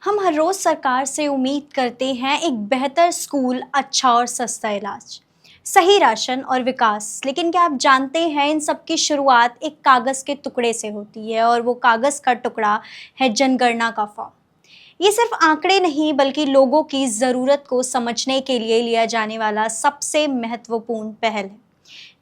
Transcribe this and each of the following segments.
हम हर रोज सरकार से उम्मीद करते हैं एक बेहतर स्कूल, अच्छा और सस्ता इलाज, सही राशन और विकास। लेकिन क्या आप जानते हैं इन सब की शुरुआत एक कागज के टुकड़े से होती है और वो कागज का टुकड़ा है जनगणना का फॉर्म। ये सिर्फ आंकड़े नहीं बल्कि लोगों की जरूरत को समझने के लिए लिया जाने वाला सबसे महत्वपूर्ण पहल है।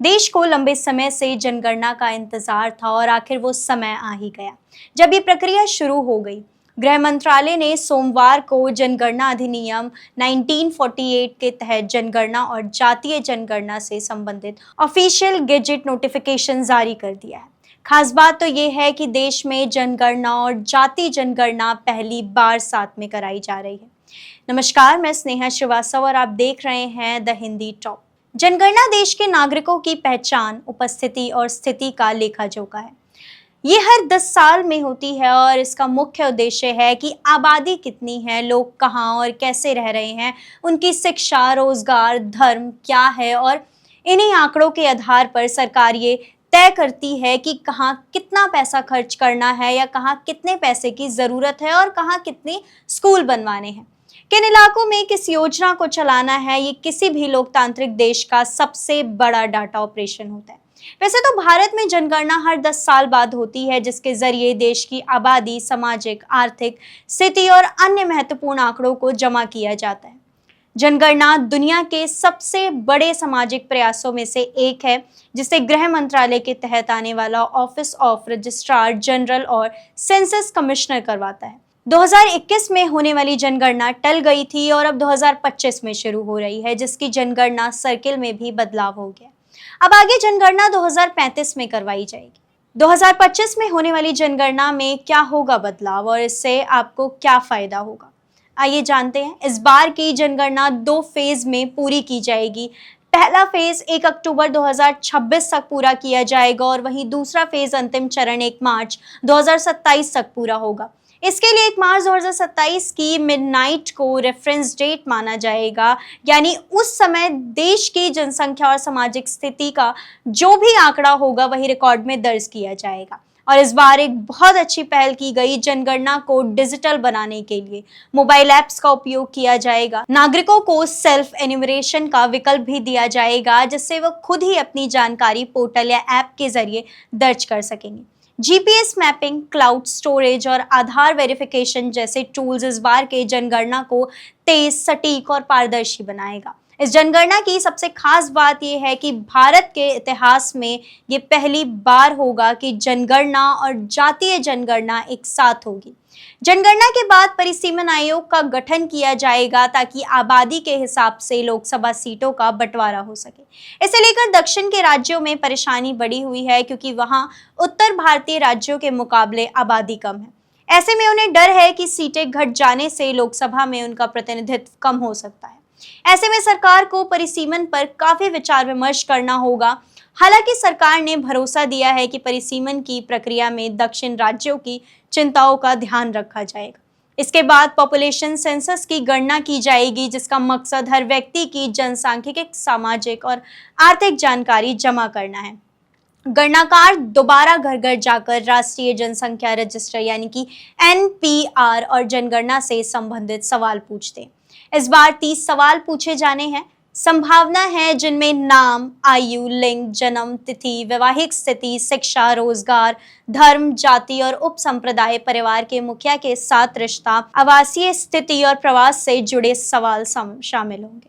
देश को लंबे समय से जनगणना का इंतजार था और आखिर वो समय आ ही गया जब ये प्रक्रिया शुरू हो गई। गृह मंत्रालय ने सोमवार को जनगणना अधिनियम 1948 के तहत जनगणना और जातीय जनगणना से संबंधित ऑफिशियल गेजेट नोटिफिकेशन जारी कर दिया है। खास बात तो ये है कि देश में जनगणना और जाति जनगणना पहली बार साथ में कराई जा रही है। नमस्कार, मैं स्नेहा श्रीवास्तव और आप देख रहे हैं द हिंदी टॉप। जनगणना देश के नागरिकों की पहचान, उपस्थिति और स्थिति का लेखा जोखा है। ये हर 10 साल में होती है और इसका मुख्य उद्देश्य है कि आबादी कितनी है, लोग कहाँ और कैसे रह रहे हैं, उनकी शिक्षा, रोजगार, धर्म क्या है और इन्हीं आंकड़ों के आधार पर सरकार ये तय करती है कि कहाँ कितना पैसा खर्च करना है या कहाँ कितने पैसे की ज़रूरत है और कहाँ कितने स्कूल बनवाने हैं, किन इलाकों में किस योजना को चलाना है। ये किसी भी लोकतांत्रिक देश का सबसे बड़ा डाटा ऑपरेशन होता है। वैसे तो भारत में जनगणना हर 10 साल बाद होती है, जिसके जरिए देश की आबादी, सामाजिक, आर्थिक स्थिति और अन्य महत्वपूर्ण आंकड़ों को जमा किया जाता है। जनगणना दुनिया के सबसे बड़े सामाजिक प्रयासों में से एक है, जिसे गृह मंत्रालय के तहत आने वाला ऑफिस ऑफ रजिस्ट्रार जनरल और सेंसस कमिश्नर करवाता है। 2021 में होने वाली जनगणना टल गई थी और अब 2025 में शुरू हो रही है, जिसकी जनगणना सर्किल में भी बदलाव हो गया। अब आगे जनगणना 2035 में करवाई जाएगी। 2025 में होने वाली जनगणना में क्या होगा बदलाव और इससे आपको क्या फायदा होगा, आइए जानते हैं। इस बार की जनगणना 2 फेज में पूरी की जाएगी। पहला फेज 1 अक्टूबर 2026 तक पूरा किया जाएगा और वहीं दूसरा फेज अंतिम चरण 1 मार्च 2027 तक पूरा होगा। इसके लिए 1 मार्च 2027 की मिडनाइट को रेफरेंस डेट माना जाएगा, यानी उस समय देश की जनसंख्या और सामाजिक स्थिति का जो भी आंकड़ा होगा वही रिकॉर्ड में दर्ज किया जाएगा। और इस बार एक बहुत अच्छी पहल की गई, जनगणना को डिजिटल बनाने के लिए मोबाइल ऐप्स का उपयोग किया जाएगा। नागरिकों को सेल्फ एन्यूमरेशन का विकल्प भी दिया जाएगा, जिससे वो खुद ही अपनी जानकारी पोर्टल या ऐप के जरिए दर्ज कर सकेंगे। जीपीएस मैपिंग, क्लाउड स्टोरेज और आधार वेरिफिकेशन जैसे टूल्स इस बार के जनगणना को तेज, सटीक और पारदर्शी बनाएगा। इस जनगणना की सबसे खास बात यह है कि भारत के इतिहास में ये पहली बार होगा कि जनगणना और जातीय जनगणना एक साथ होगी। जनगणना के बाद परिसीमन आयोग का गठन किया जाएगा ताकि आबादी के हिसाब से लोकसभा सीटों का बंटवारा हो सके। इसे लेकर दक्षिण के राज्यों में परेशानी बढ़ी हुई है, क्योंकि वहां उत्तर भारतीय राज्यों के मुकाबले आबादी कम है। ऐसे में उन्हें डर है कि सीटें घट जाने से लोकसभा में उनका प्रतिनिधित्व कम हो सकता है। ऐसे में सरकार को परिसीमन पर काफी विचार विमर्श करना होगा। हालांकि सरकार ने भरोसा दिया है कि परिसीमन की प्रक्रिया में दक्षिण राज्यों की चिंताओं का ध्यान रखा जाएगा। इसके बाद पॉपुलेशन सेंसस की गणना की जाएगी, जिसका मकसद हर व्यक्ति की जनसांख्यिकी, सामाजिक और आर्थिक जानकारी जमा करना है। गणनाकार दोबारा घर घर जाकर राष्ट्रीय जनसंख्या रजिस्टर यानी कि एनपीआर और जनगणना से संबंधित सवाल पूछते हैं। इस बार 30 सवाल पूछे जाने हैं। संभावना है जिनमें नाम, आयु, लिंग, जन्म तिथि, वैवाहिक स्थिति, शिक्षा, रोजगार, धर्म, जाति और उप संप्रदाय, परिवार के मुखिया के साथ रिश्ता, आवासीय स्थिति और प्रवास से जुड़े सवाल शामिल होंगे।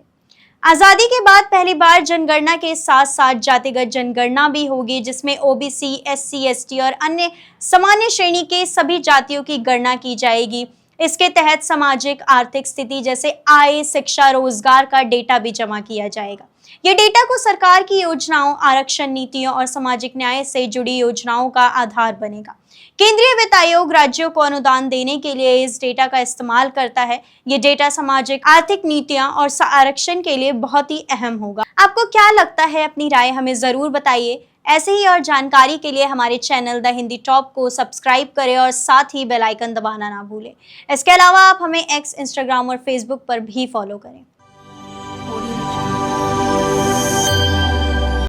आजादी के बाद पहली बार जनगणना के साथ साथ जातिगत जनगणना भी होगी, जिसमें ओबीसी, एससी, एसटी और अन्य सामान्य श्रेणी के सभी जातियों की गणना की जाएगी। इसके तहत सामाजिक, आर्थिक स्थिति जैसे आय, शिक्षा, रोजगार का डेटा भी जमा किया जाएगा। ये डेटा को सरकार की योजनाओं, आरक्षण नीतियों और सामाजिक न्याय से जुड़ी योजनाओं का आधार बनेगा। केंद्रीय वित्त आयोग राज्यों को अनुदान देने के लिए इस डेटा का इस्तेमाल करता है। ये डेटा सामाजिक, आर्थिक नीतियां और आरक्षण के लिए बहुत ही अहम होगा। आपको क्या लगता है? अपनी राय हमें जरूर बताइए। ऐसे ही और जानकारी के लिए हमारे चैनल द हिंदी टॉप को सब्सक्राइब करें और साथ ही बेल आइकन दबाना ना भूलें। इसके अलावा आप हमें एक्स, इंस्टाग्राम और फेसबुक पर भी फॉलो करें।